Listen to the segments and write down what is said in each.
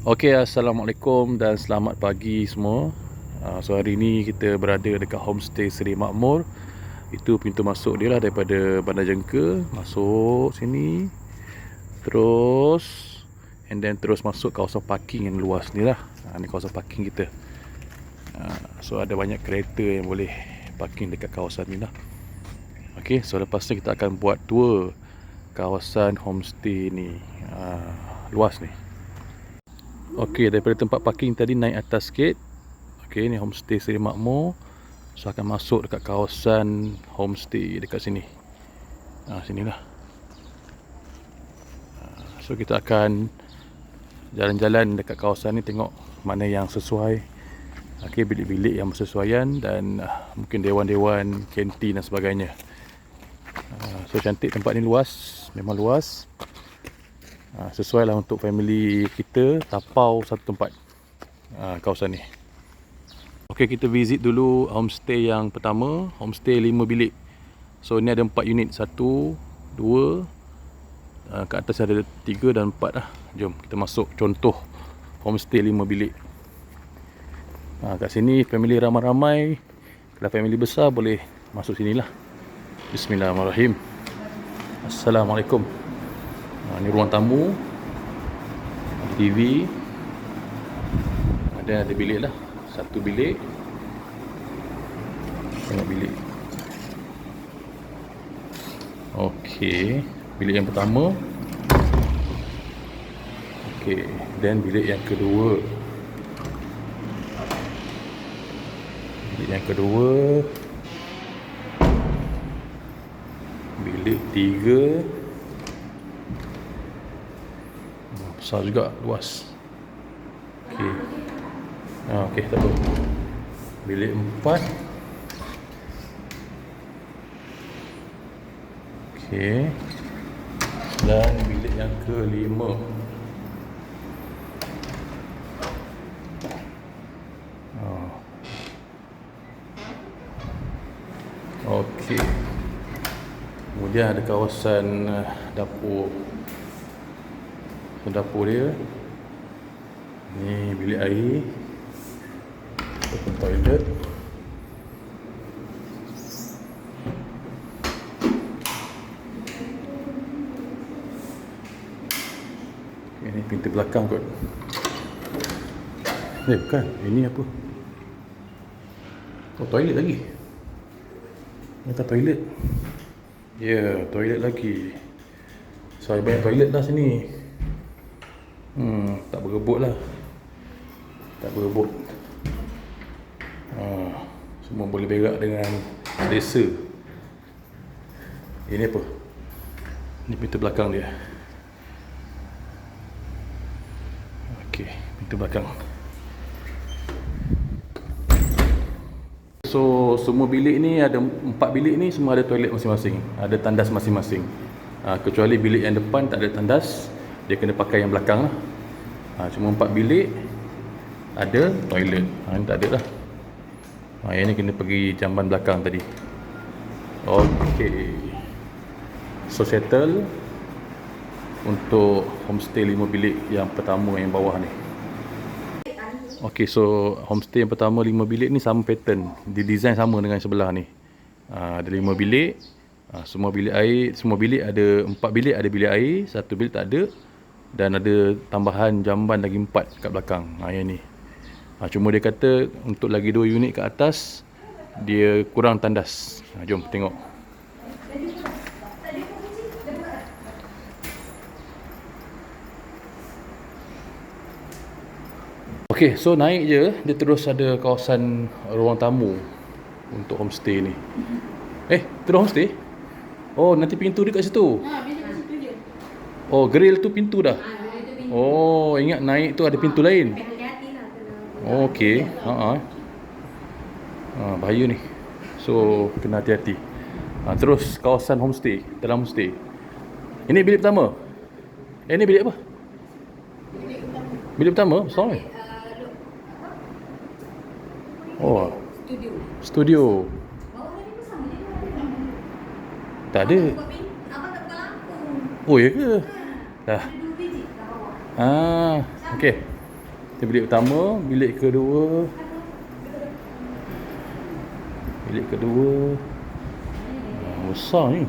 Okey, Assalamualaikum dan selamat pagi semua. So hari ni kita berada dekat Homestay Seri Makmur. Itu pintu masuk dia lah daripada Bandar Jengka. Masuk sini, terus and then terus masuk kawasan parking yang luas ni lah. Ni kawasan parking kita. So ada banyak kereta yang boleh parking dekat kawasan ni lah. Okey, so lepas ni kita akan buat tour kawasan homestay ni. Luas ni. Okey, daripada tempat parking tadi naik atas sikit. Okey, ni Homestay Seri Makmur. So akan masuk dekat kawasan homestay dekat sini. Sinilah. So kita akan jalan-jalan dekat kawasan ni, tengok mana yang sesuai. Okey, bilik-bilik yang bersesuaian dan mungkin dewan-dewan, kantin dan sebagainya. So cantik tempat ni, luas, memang luas. Sesuai lah untuk family kita tapau satu tempat kawasan ni. Okey, kita visit dulu homestay yang pertama, homestay 5 bilik. So ni ada 4 unit, 1, 2, kat atas ada 3 dan 4 lah. Jom kita masuk contoh homestay 5 bilik. Kat sini family ramai-ramai. Kalau family besar boleh masuk sinilah. Bismillahirrahmanirrahim. Assalamualaikum. Ni ruang tamu, TV, ada bilik lah, satu bilik. Tengok bilik. Okey, bilik yang pertama. Okey, dan bilik yang kedua. Bilik yang kedua. Bilik 3. Besar juga, luas. Okey. Okey, tak apa. Bilik 4. Okey. Dan bilik yang ke-5. Okey. Kemudian ada kawasan dapur. Dapur dia. Ni bilik air. Ataupun toilet. Ini pintu belakang kot. Bukan, ini apa? Oh, toilet lagi. Ini tak toilet. Ya, toilet lagi. So, ada banyak toilet lah sini. Tak berebut lah. Tak berebut. Semua boleh berak dengan selesa. Ini apa? Ini pintu belakang dia. Okey, pintu belakang. So semua bilik ni ada 4 bilik ni semua ada toilet masing-masing. Ada tandas masing-masing. Kecuali bilik yang depan tak ada tandas. Dia kena pakai yang belakang lah. Cuma 4 bilik ada toilet. Ini tak ada lah. Yang ni kena pergi jamban belakang tadi. Okey. So settle untuk homestay 5 bilik yang pertama yang bawah ni. Okey, so homestay yang pertama 5 bilik ni sama pattern. Di design sama dengan sebelah ni. Ada 5 bilik. Semua bilik air, semua bilik ada 4 bilik ada bilik air, 1 bilik tak ada. Dan ada tambahan jamban lagi 4 kat belakang. Yang ni. Cuma dia kata untuk lagi 2 unit kat atas dia kurang tandas. Jom tengok. Okey, so naik je dia terus ada kawasan ruang tamu untuk homestay ni. Terus homestay? Oh, nanti pintu dia kat situ. Oh, grill tu pintu dah. Oh, ingat naik tu ada pintu lain. Oh, okey. Bahaya ni. So, kena hati-hati. Terus kawasan homestay, dalam homestay. Ini bilik pertama. Ini bilik apa? Bilik pertama? Besar ni. Oh, studio. Tak ada. Oh, ya ke? Dah. Okey. Ini bilik pertama. Bilik kedua. Besar ni.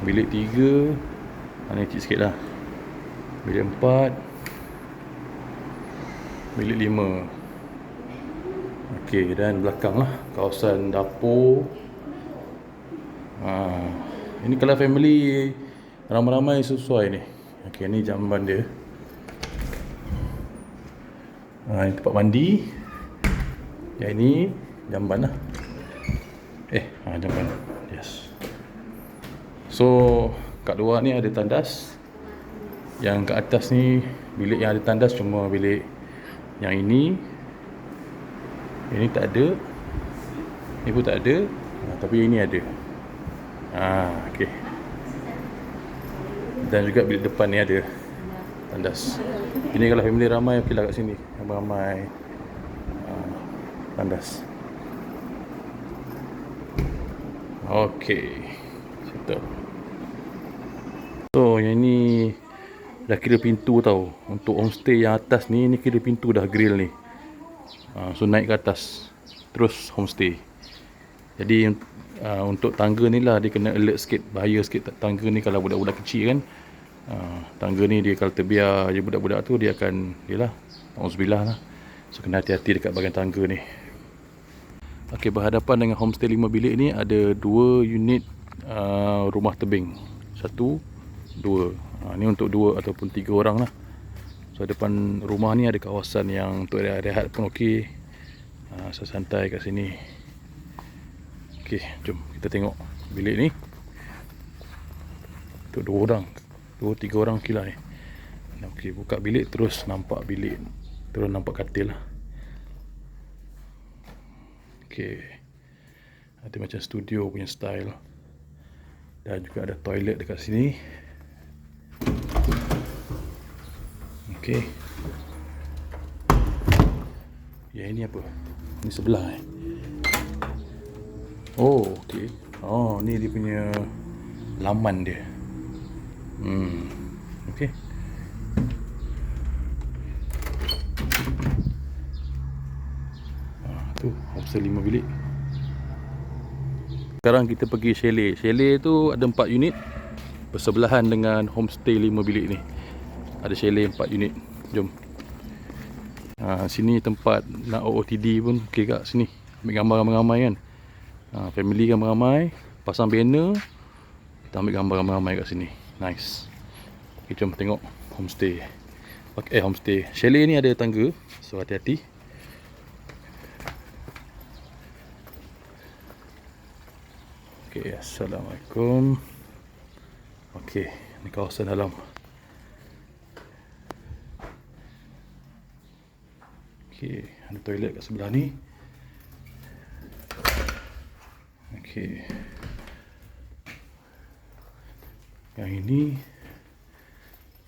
Bilik 3. Ni kecil sikit lah. Bilik 4. Bilik 5. Okey, dan belakang lah kawasan dapur. Ini kalau family ramai-ramai sesuai ni. Okey, ni jamban dia. Ini tempat mandi. Yang ini jamban lah. Jamban. Yes. So kat luar ni ada tandas. Yang kat atas ni bilik yang ada tandas cuma bilik yang ini. Ini tak ada. Ini pun tak ada. Tapi ini ada. Okey. Dan juga bilik depan ni ada tandas. Ini kalau family ramai okey lah kat sini. Ramai tandas. Okey. Settle. So yang ni dah kira pintu tau. Untuk homestay yang atas ni kira pintu dah grill ni. So naik ke atas terus homestay. Jadi untuk tangga ni lah dia kena alert sikit. Bahaya sikit tangga ni kalau budak-budak kecil kan. Tangga ni dia kalau terbiar je budak-budak tu dia akan auzubillah lah. So kena hati-hati dekat bahagian tangga ni. Okey, berhadapan dengan homestay 5 bilik ni ada 2 unit rumah tebing. 1, 2. Ni untuk 2 ataupun 3 orang lah. So depan rumah ni ada kawasan yang untuk rehat pun okey. So santai kat sini. Okey, jom kita tengok bilik ni. Untuk 2 orang. 2-3 orang okey lah ni. Okey, buka bilik terus nampak bilik. Terus nampak katil lah. Okey. Ada macam studio punya style. Dan juga ada toilet dekat sini. Okey. Yang ini apa? Ini sebelah Oh, okey. Ni dia punya laman dia. Okey. Tu homestay 5 bilik. Sekarang kita pergi chalet. Chalet tu ada 4 unit bersebelahan dengan homestay 5 bilik ni. Ada chalet 4 unit. Jom. Sini tempat nak OOTD pun okey kat sini. Ambil gambar ramai-ramai kan. Family ramai-ramai, pasang banner, kita ambil gambar ramai-ramai kat sini. Nice. Okay, jom tengok homestay. Homestay. Chalet ni ada tangga, so hati-hati. Okay, assalamualaikum. Okay, ni kawasan dalam. Okay, ada toilet kat sebelah ni. Okay. Yang ini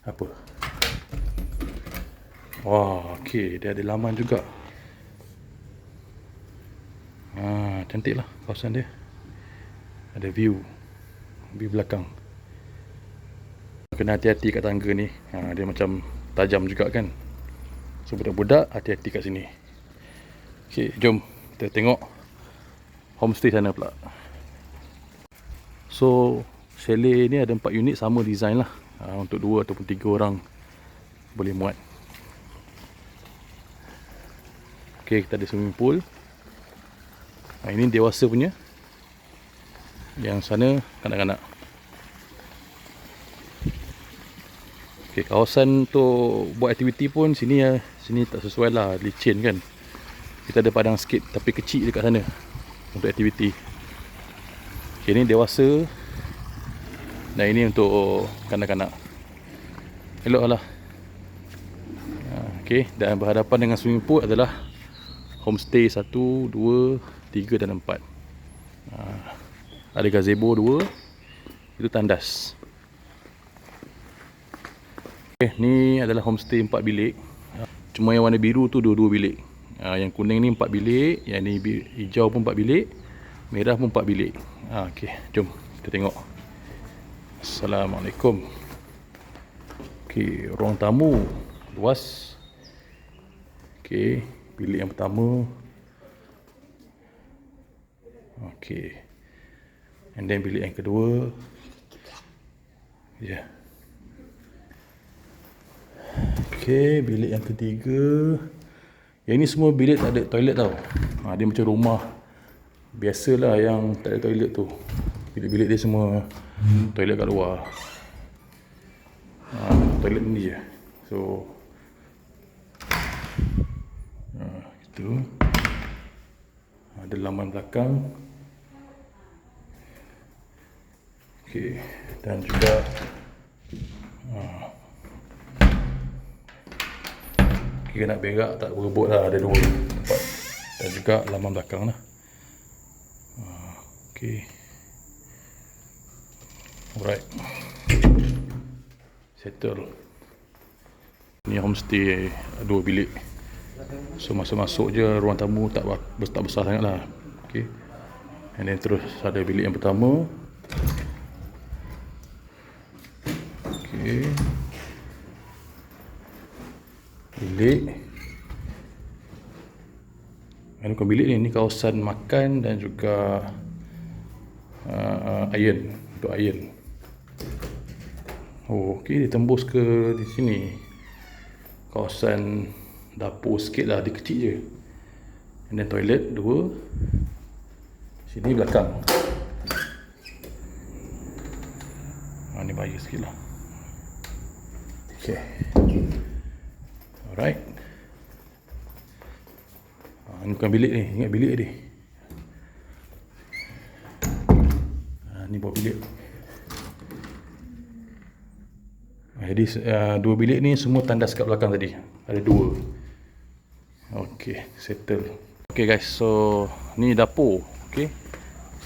apa? Wah, okey, dia ada laman juga. Cantik lah kawasan dia. Ada view belakang. Kena hati-hati kat tangga ni. Dia macam tajam juga kan. So budak-budak hati-hati kat sini. Okey, jom kita tengok homestay sana pula. So chalet ni ada 4 unit sama design lah. Untuk 2 ataupun 3 orang boleh muat. Okay, kita ada swimming pool. Ini dewasa punya. Yang sana kanak-kanak. Okay, kawasan untuk buat aktiviti pun sini tak sesuai lah, licin kan. Kita ada padang sikit tapi kecil dekat sana untuk aktiviti. Okay, ni dewasa. Dan ini untuk kanak-kanak. Elok lah. Okay, dan berhadapan dengan swimming pool adalah homestay 1, 2, 3 dan 4. Ada gazebo 2. Itu tandas. Okay, ni adalah homestay 4 bilik. Cuma yang warna biru tu 2 bilik. Yang kuning ni 4 bilik. Yang ni hijau pun 4 bilik. Merah pun 4 bilik. Okay, jom kita tengok. Assalamualaikum. Okay, ruang tamu luas. Okey, bilik yang pertama. Okey. And then bilik yang kedua. Ya. Yeah. Okey, bilik yang ketiga. Yang ni semua bilik tak ada toilet tau. Dia macam rumah biasalah yang tak ada toilet tu. Bilik-bilik dia semua toilet kat luar. Toilet ni je. So itu. Ada laman belakang. Okey, dan juga kita nak berak tak berebut lah, ada dua tempat. Dan juga laman belakang lah. Okey. Alright. Settle. Ni homestay 2 bilik. So masuk-masuk je ruang tamu tak besar sangat lah. Okay. And then terus ada bilik yang pertama. Okay. Bilik. Ini bukan bilik ni kawasan makan dan juga iron. Untuk iron. Oh, okay, dia tembus ke di sini. Kawasan dapur sikit lah, dia kecil je. And then toilet 2. Sini belakang. Ni bahaya sikit lah. Okay. Alright. Ni bukan bilik ni, ingat bilik ni. Ni bawah bilik. Jadi 2 bilik ni semua tandas kat belakang tadi. Ada 2. Okey, settle. Okey guys, so ni dapur. Okey.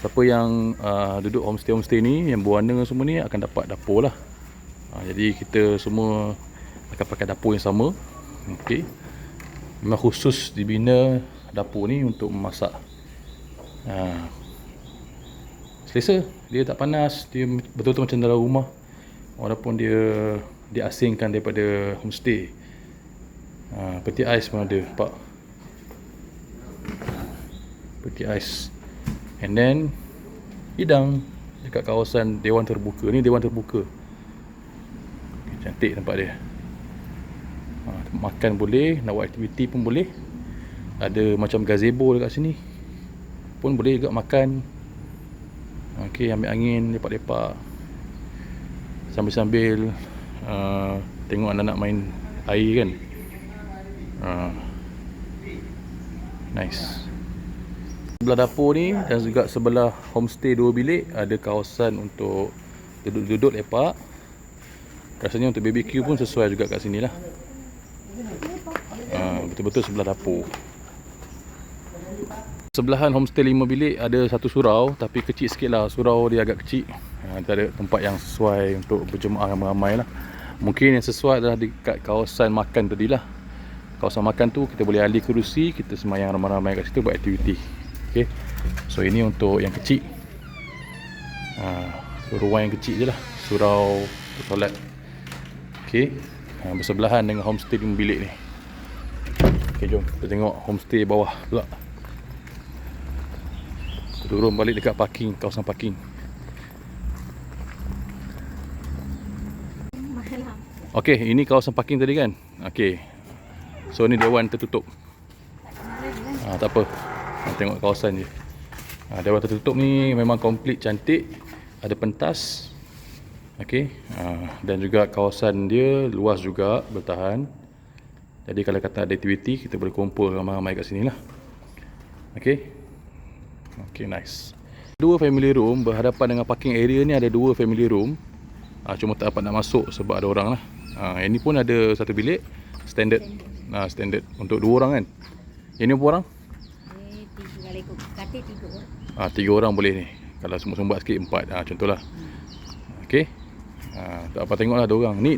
Siapa yang duduk homestay ni, yang berwarna semua ni akan dapat dapur lah. Jadi kita semua akan pakai dapur yang sama. Okey. Memang khusus dibina dapur ni untuk memasak. Selesa, dia tak panas, dia betul-betul macam dalam rumah. Walaupun dia diasingkan daripada homestay. Peti ais pun ada, nampak? Peti ais. And then hidang dekat kawasan dewan terbuka. Ni dewan terbuka. Okay, cantik nampak dia. Makan boleh, nak buat aktiviti pun boleh. Ada macam gazebo dekat sini pun boleh juga makan. Okey, ambil angin, lepak-lepak sambil-sambil tengok anak-anak main air kan. Nice. Sebelah dapur ni dan juga sebelah homestay 2 bilik ada kawasan untuk duduk-duduk lepak. Rasanya untuk BBQ pun sesuai juga kat sini lah. Betul-betul sebelah dapur. Sebelahan homestay 5 bilik ada satu surau, tapi kecil sikit lah. Surau dia agak kecil. Dia ada tempat yang sesuai untuk berjemaah ramai-ramai lah. Mungkin yang sesuai adalah dekat kawasan makan tadi lah. Kawasan makan tu kita boleh alih kerusi, kita semayang ramai-ramai kat situ buat aktiviti. Okay. So ini untuk yang kecil. Ruang yang kecil je lah. Surau toilet. Okay. Bersebelahan dengan homestay 5 bilik ni. Okay, jom kita tengok homestay bawah pula. Turun balik dekat parking, kawasan parking. Okey, ini kawasan parking tadi kan? Okey. So ni dewan tertutup. Tak apa. Tengok kawasan je. Dewan tertutup ni memang komplit cantik. Ada pentas. Okey. Dan juga kawasan dia luas juga, bertahan. Jadi kalau kata ada aktiviti, kita boleh kumpul ramai-ramai kat sini lah. Okey. Okay, nice. 2 family room berhadapan dengan parking area ni, ada 2 family room. Cuma tak dapat nak masuk sebab ada orang lah. Yang ni pun ada 1 bilik standard. Standard untuk 2 orang kan. Yang ni berapa orang? 3 orang boleh ni. Kalau sumbat sikit 4. Contohlah. Okey. Tak apa, tengoklah 2 orang. Ni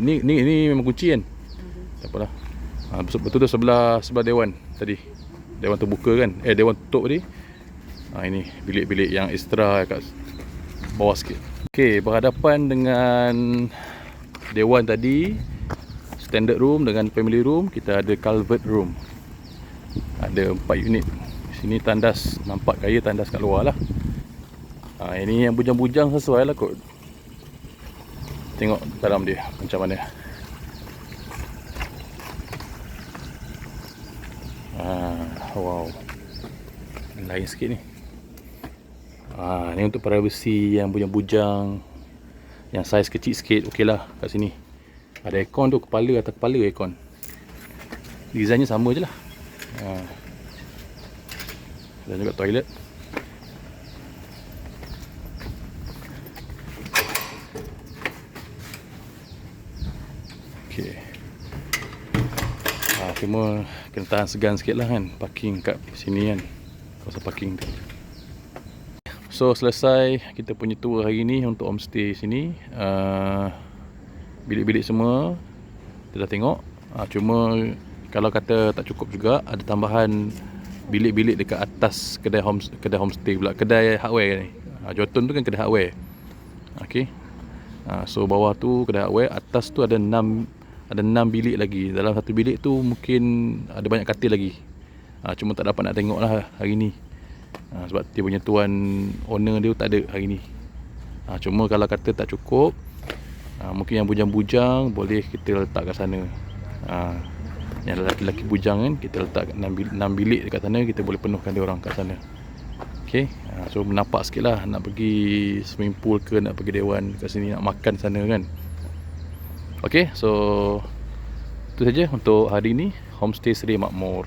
memang kunci kan. Tak apalah. Betul-betul sebelah dewan tadi. Dewan terbuka kan. Dewan tutup tadi. Ini bilik-bilik yang ekstra kat bawah sikit. Okey, berhadapan dengan dewan tadi, standard room dengan family room, kita ada culvert room. Ada 4 unit. Sini tandas, nampak gaya tandas kat luar lah. Ini yang bujang-bujang sesuai lah kot. Tengok dalam dia macam mana. Wow, lain sikit ni. Ni untuk privacy yang bujang-bujang, yang saiz kecil sikit, okey lah kat sini. Ada aircon tu, kepala atas kepala aircon. Desainnya sama je lah. Dan juga toilet. Okey. Cuma kena tahan segan sikit lah kan, parking kat sini kan, kawasan parking tu. So selesai kita punya tour hari ni untuk homestay sini. Bilik-bilik semua kita dah tengok. Cuma kalau kata tak cukup juga, ada tambahan bilik-bilik dekat atas kedai homestay pula, kedai hardware ni. Jotun tu kan kedai hardware. Okey. So bawah tu kedai hardware, atas tu ada 6 bilik lagi. Dalam satu bilik tu mungkin ada banyak katil lagi. Cuma tak dapat nak tengok lah hari ni. Sebab dia punya tuan owner dia tak ada hari ni. Cuma kalau kata tak cukup, mungkin yang bujang-bujang boleh kita letak kat sana. Yang lelaki-lelaki bujang kan, kita letak 6 bilik dekat sana, kita boleh penuhkan dia orang kat sana. Okay. So menampak sikit lah, nak pergi swimming pool ke, nak pergi dewan kat sini, nak makan sana kan. Okay, so itu saja untuk hari ini Homestay Seri Makmur.